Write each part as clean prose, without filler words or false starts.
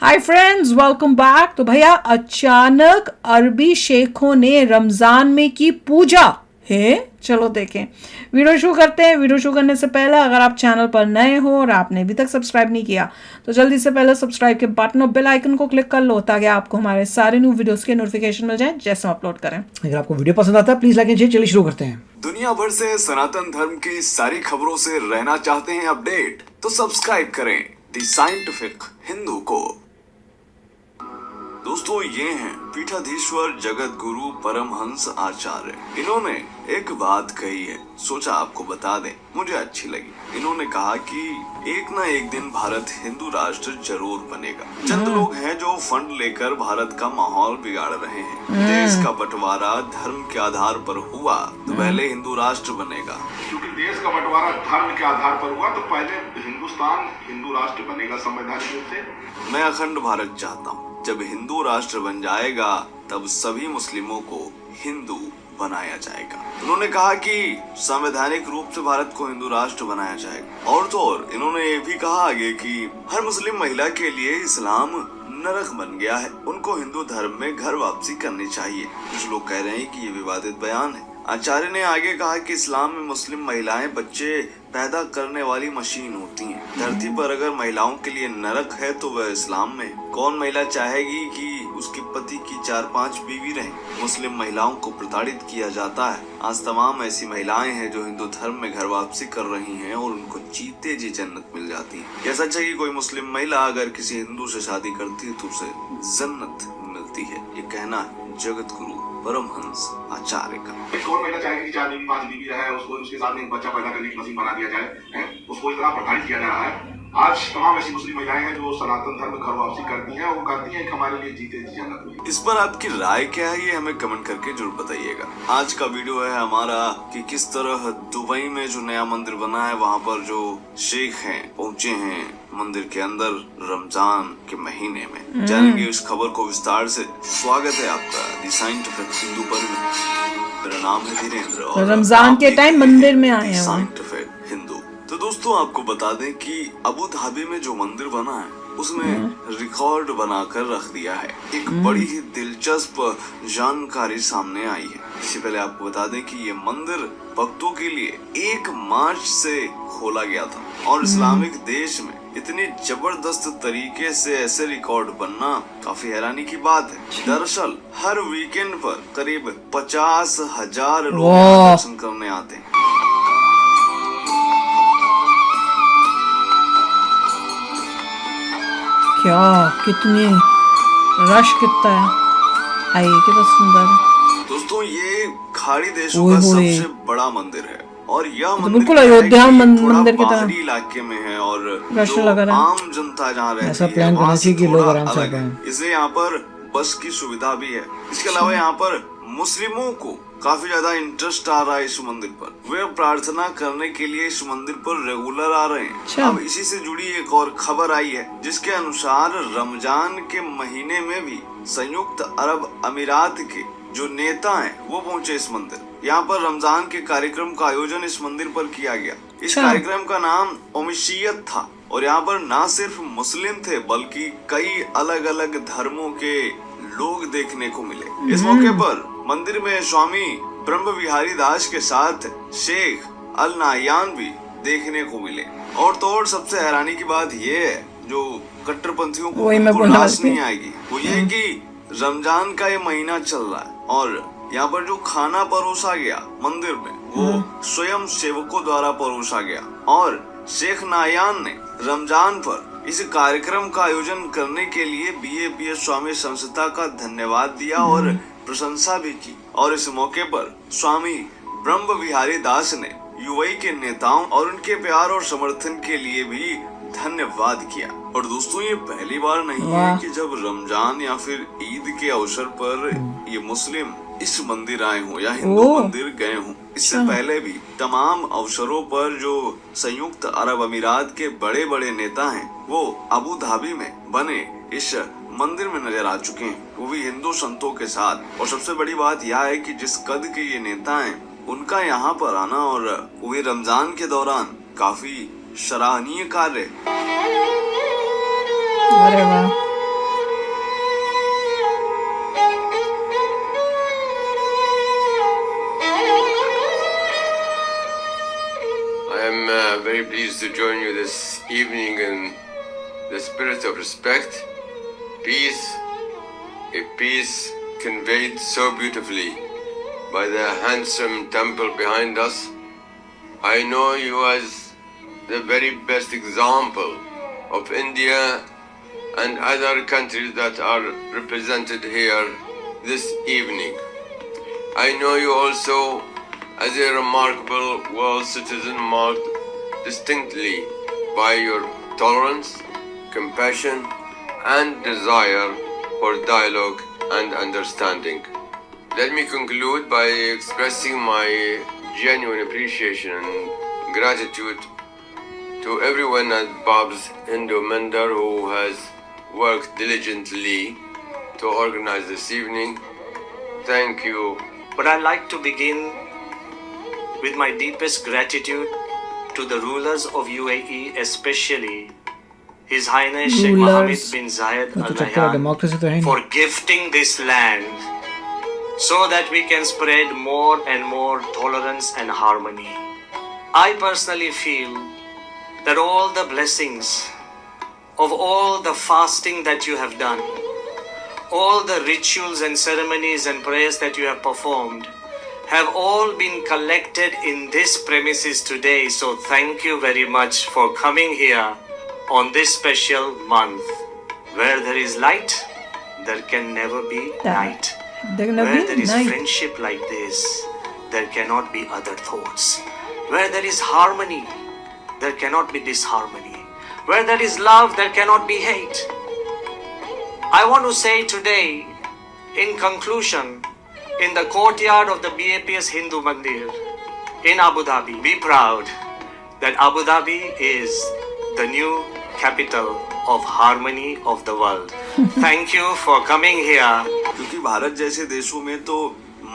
Hi friends, welcome back. तो भैया अचानक अरबी शेखों ने रमजान में की पूजा है। चलो देखें, वीडियो शुरू करते हैं। वीडियो शुरू करने से पहले अगर आप चैनल पर नए हो और आपने अभी तक सब्सक्राइब नहीं किया तो जल्दी से पहले सब्सक्राइब के बटन और बेल आइकन को क्लिक कर लो ताकि आपको हमारे सारे न्यू वीडियोस के नोटिफिकेशन मिल जाएं जैसे हम अपलोड करें। अगर आपको वीडियो पसंद आता है प्लीज लाइक कीजिए। चलिए शुरू करते हैं। दुनिया भर से सनातन धर्म की सारी खबरों से रहना चाहते हैं अपडेट, तो सब्सक्राइब करें द साइंटिफिक हिंदू को। दोस्तों, ये हैं पीठाधीश्वर जगत गुरु परमहंस आचार्य। इन्होंने एक बात कही है, सोचा आपको बता दें, मुझे अच्छी लगी। इन्होंने कहा कि एक ना एक दिन भारत हिंदू राष्ट्र जरूर बनेगा। चंद लोग हैं जो फंड लेकर भारत का माहौल बिगाड़ रहे हैं। देश का बंटवारा धर्म के आधार पर हुआ तो पहले हिंदू राष्ट्र बनेगा। क्योंकि देश का बंटवारा धर्म के आधार पर हुआ तो पहले हिंदुस्तान हिंदू राष्ट्र बनेगा संवैधानिक रूप से। मैं अखंड भारत चाहता हूँ। जब हिंदू राष्ट्र बन जाएगा तब सभी मुस्लिमों को हिंदू बनाया जाएगा। उन्होंने कहा कि संवैधानिक रूप से भारत को हिंदू राष्ट्र बनाया जाएगा। और तो और इन्होंने ये भी कहा आगे कि हर मुस्लिम महिला के लिए इस्लाम नरक बन गया है, उनको हिंदू धर्म में घर वापसी करनी चाहिए। कुछ लोग कह रहे हैं कि ये विवादित बयान है। आचार्य ने आगे कहा कि इस्लाम में मुस्लिम महिलाएं बच्चे पैदा करने वाली मशीन होती हैं। धरती पर अगर महिलाओं के लिए नरक है तो वह इस्लाम में। कौन महिला चाहेगी कि उसके पति की 4-5 बीवी रहें? मुस्लिम महिलाओं को प्रताड़ित किया जाता है। आज तमाम ऐसी महिलाएं हैं जो हिंदू धर्म में घर वापसी कर रही हैं और उनको जीते जी जन्नत मिल जाती है। यह सच है कि कोई मुस्लिम महिला अगर किसी हिंदू से शादी करती है तो उसे जन्नत मिलती है। ये कहना है जगत गुरु परमहंस आचार्य का। कौन महिला चाहेगी कि 4 बीवी 5 बीवी रहे, उसको उसके साथ में एक बच्चा पैदा करने की मशीन बना दिया जाए, उसको इतना प्रताड़ित किया जा रहा है। आज तमाम ऐसी मुस्लिम महिलाएं हैं जो सनातन धर्म घर वापसी करती हैं और वो कहती हैं कि हमारे लिए जीते जी जन्नत मिले। इस पर आपकी राय क्या है, ये हमें कमेंट करके जरूर बताइएगा। आज का वीडियो है हमारा कि किस तरह दुबई में जो नया मंदिर बना है वहाँ पर जो शेख हैं पहुँचे हैं मंदिर के अंदर रमजान के महीने में। जानेंगे इस खबर को विस्तार से। स्वागत है आपका द साइंटिफिक हिंदू पर। मेरा नाम है धीरेन्द्र और रमजान के टाइम मंदिर में आए हैं साइंटिफिक हिंदू। तो दोस्तों, आपको बता दें कि अबू धाबी में जो मंदिर बना है उसमें रिकॉर्ड बनाकर रख दिया है। एक बड़ी ही दिलचस्प जानकारी सामने आई है। इससे पहले आपको बता दें कि ये मंदिर भक्तों के लिए 1 मार्च से खोला गया था और इस्लामिक देश में इतनी जबरदस्त तरीके से ऐसे रिकॉर्ड बनना काफी हैरानी की बात है। दरअसल हर वीकेंड पर करीब 50,000 लोग दर्शन करने आते हैं। क्या कितनी रश कितना है, आइए कितना सुंदर है। दोस्तों, ये खाड़ी देशों का सबसे बड़ा मंदिर है और यह मंदिर बिल्कुल अयोध्या मंदिर की तरह पहाड़ी इलाके में है और रश जो लगा रहा है। आम जनता जहाँ रहती ऐसा है प्लान करना वहाँ से चाहिए कि लोग थोड़ा आराम से आ अलग है। पाएं। इसलिए यहाँ पर बस की सुविधा भी है। इसके अलावा यहाँ पर मुस्लिमों को काफी ज्यादा इंटरेस्ट आ रहा है इस मंदिर पर। वे प्रार्थना करने के लिए इस मंदिर पर रेगुलर आ रहे हैं। अब इसी से जुड़ी एक और खबर आई है जिसके अनुसार रमजान के महीने में भी संयुक्त अरब अमीरात के जो नेता हैं वो पहुंचे इस मंदिर। यहाँ पर रमजान के कार्यक्रम का आयोजन इस मंदिर पर किया गया। इस कार्यक्रम का नाम उमशियत था और यहाँ पर न सिर्फ मुस्लिम थे बल्कि कई अलग अलग धर्मों के लोग देखने को मिले। इस मौके पर मंदिर में स्वामी ब्रह्म विहारी दास के साथ शेख अल नायान भी देखने को मिले। और तो और सबसे हैरानी की बात ये है जो कट्टरपंथियों को बर्दाश्त नहीं आएगी, वो ये है कि रमजान का ये महीना चल रहा है और यहाँ पर जो खाना परोसा गया मंदिर में वो स्वयं सेवकों द्वारा परोसा गया। और शेख नायान ने रमजान पर इस कार्यक्रम का आयोजन करने के लिए BAPS स्वामी संस्था का धन्यवाद दिया और प्रशंसा भी की। और इस मौके पर स्वामी ब्रह्म विहारी दास ने UAE के नेताओं और उनके प्यार और समर्थन के लिए भी धन्यवाद किया। और दोस्तों, ये पहली बार नहीं है कि जब रमजान या फिर ईद के अवसर पर ये मुस्लिम इस मंदिर आए हों या हिंदू मंदिर गए हों। इससे पहले भी तमाम अवसरों पर जो संयुक्त अरब अमीरात के बड़े बड़े नेता हैं वो अबू धाबी में बने इस मंदिर में नजर आ चुके हैं, वो भी हिंदू संतों के साथ। और सबसे बड़ी बात यह है कि जिस कद के ये नेता हैं उनका यहाँ पर आना और वो रमजान के दौरान काफी सराहनीय कार्य। अरे वाह, I'm very pleased to join you this evening in the spirit of respect, peace, a peace conveyed so beautifully by the handsome temple behind us. I know you as the very best example of India and other countries that are represented here this evening. I know you also as a remarkable world citizen marked distinctly by your tolerance, compassion, and desire for dialogue and understanding. Let me conclude by expressing my genuine appreciation and gratitude to everyone at Bab's Hindu Mandir who has worked diligently to organize this evening. Thank you. But I'd like to begin with my deepest gratitude to the rulers of UAE, especially His Highness Sheikh Rulers. Mohammed bin Zayed तो Al चक्कर Nahyan democracy तो है नहीं। for gifting this land so that we can spread more and more tolerance and harmony. I personally feel that all the blessings of all the fasting that you have done, all the rituals and ceremonies and prayers that you have performed have all been collected in this premises today. So thank you very much for coming here on this special month. Where there is light, there can never be night. Where there is friendship like this, there cannot be other thoughts. Where there is harmony, there cannot be disharmony. Where there is love, there cannot be hate. I want to say today, in conclusion, in the courtyard of the BAPS Hindu Mandir in Abu Dhabi, be proud that Abu Dhabi is the new capital of harmony of the world. Thank you for coming here. क्योंकि भारत जैसे देशों में तो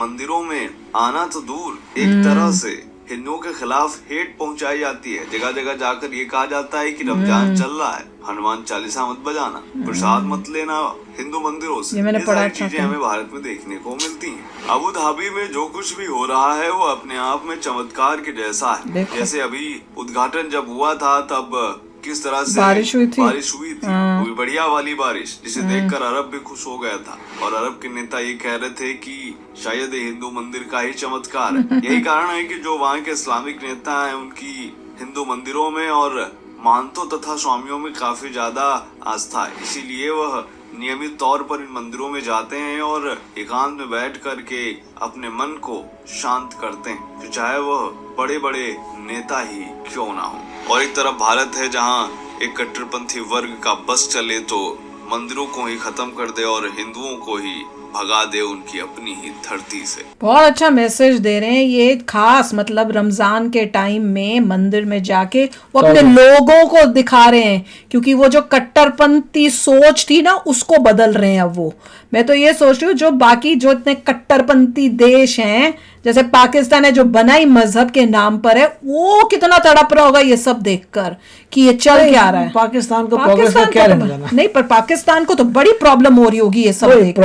मंदिरों में आना तो दूर, एक तरह से हिंदुओं के खिलाफ हेट पहुंचाई जाती है। जगह जगह जाकर ये कहा जाता है कि रमजान चल रहा है, हनुमान चालीसा मत बजाना, प्रसाद मत लेना हिंदू मंदिरों से। ये सारी चीजें हमें भारत में देखने को मिलती हैं। अबू धाबी में जो कुछ भी हो रहा है वो अपने आप में चमत्कार के जैसा है। जैसे अभी उद्घाटन जब हुआ था तब किस तरह से बारिश हुई थी वो भी बढ़िया वाली बारिश, जिसे देखकर अरब भी खुश हो गया था। और अरब के नेता ये कह रहे थे कि शायद हिंदू मंदिर का ही चमत्कार है। यही कारण है कि जो वहाँ के इस्लामिक नेता हैं उनकी हिंदू मंदिरों में और महंतों तथा स्वामियों में काफी ज्यादा आस्था है। इसीलिए वह नियमित तौर पर इन मंदिरों में जाते हैं और एकांत में बैठ करके अपने मन को शांत करते हैं, फिर चाहे वह बड़े बड़े नेता ही क्यों ना हो। और एक तरफ भारत है जहां एक कट्टरपंथी वर्ग का बस चले तो मंदिरों को ही खत्म कर दे और हिंदुओं को ही भगा दे उनकी अपनी ही धरती से। बहुत अच्छा मैसेज दे रहे हैं ये, खास मतलब रमजान के टाइम में मंदिर में जाके वो अपने लोगों को दिखा रहे हैं, क्योंकि वो जो कट्टरपंथी सोच थी ना उसको बदल रहे हैं अब वो। मैं तो ये सोच रही हूँ जो बाकी जो इतने कट्टरपंथी देश हैं जैसे पाकिस्तान है जो बना ही मजहब के नाम पर है, वो कितना तड़प रहा होगा ये सब देखकर कि ये चल क्या रहा है। पाकिस्तान को प्रोग्रेस का क्या लेना देना? नहीं, पर पाकिस्तान को तो बड़ी प्रॉब्लम हो रही होगी ये सब देख।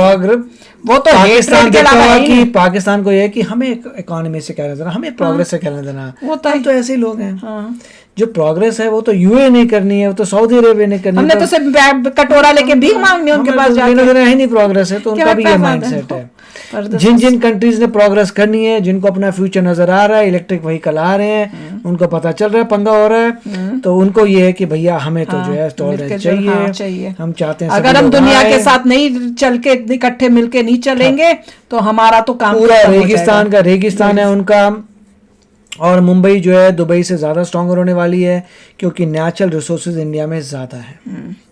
वो तो पाकिस्तान देखता होगा कि पाकिस्तान को ये कि हमें इकोनॉमी से क्या लेना देना, हमें प्रोग्रेस से क्या लेना देना। वो तो ऐसे ही लोग हैं। जो प्रोग्रेस है वो तो यूए नहीं करनी है, वो तो सऊदी अरेबिया नहीं करनी। हमने तो सिर्फ कटोरा लेके भीख मांगनी उनके पास जाके। लेना ही नहीं प्रोग्रेस है, तो उनका भी ये माइंडसेट है। जिन जिन कंट्रीज ने प्रोग्रेस करनी है, जिनको अपना फ्यूचर नजर आ रहा है, इलेक्ट्रिक व्हीकल आ रहे हैं, उनको पता चल रहा है पंगा हो रहा है, तो उनको ये है कि भैया हमें तो जो है टॉलरेंस चाहिए। हम चाहते हैं अगर हम दुनिया के साथ नहीं चल के इकट्ठे मिलके नहीं चलेंगे तो हमारा तो काम पूरा रेगिस्तान का रेगिस्तान है उनका। और मुंबई जो है दुबई से ज़्यादा स्ट्रॉन्गर होने वाली है क्योंकि नेचुरल रिसोर्सेज इंडिया में ज़्यादा है।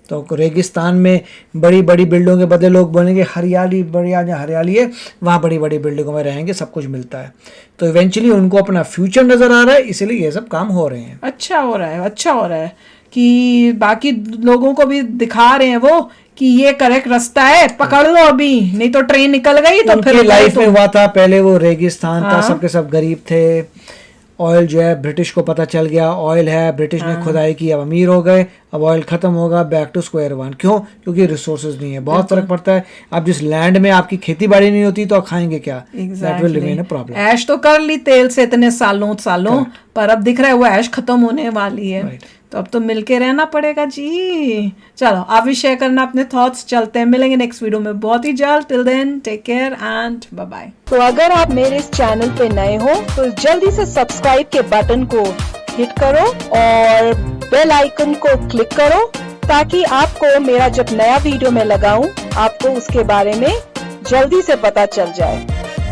तो रेगिस्तान में बड़ी बड़ी बिल्डिंगों के बदले लोग बोलेंगे हरियाली, बढ़िया जहाँ हरियाली है वहाँ बड़ी बड़ी बिल्डिंगों में रहेंगे, सब कुछ मिलता है। तो इवेंचुअली उनको अपना फ्यूचर नज़र आ रहा है, इसीलिए ये सब काम हो रहे हैं। अच्छा हो रहा है कि बाकी लोगों को भी दिखा रहे हैं वो कि ये करेक्ट रास्ता है, पकड़ लो अभी, नहीं तो ट्रेन निकल गई। तो फिर लाइफ में हुआ था, पहले वो रेगिस्तान था, सबके सब गरीब थे, ऑयल जो है ब्रिटिश को पता चल गया ऑयल है, ब्रिटिश ने खुदाई की, अब अमीर हो गए, अब ऑयल खत्म होगा, बैक टू स्क्वायर वन। क्यों? क्योंकि रिसोर्सेज नहीं है। बहुत फर्क पड़ता है। अब जिस लैंड में आपकी खेती बाड़ी नहीं होती तो आप खाएंगे क्या? That will remain a problem. ऐश तो कर ली तेल से इतने सालों पर अब दिख रहा है वो ऐश खत्म होने वाली है। तो अब तो मिलके रहना पड़ेगा जी। चलो आप भी शेयर करना अपने थॉट्स। चलते हैं, मिलेंगे नेक्स्ट वीडियो में बहुत ही जल्द। Till then take care and bye bye. तो अगर आप मेरे इस चैनल पे नए हो तो जल्दी से सब्सक्राइब के बटन को हिट करो और बेल आइकन को क्लिक करो ताकि आपको मेरा जब नया वीडियो मैं लगाऊं आपको उसके बारे में जल्दी से पता चल जाए।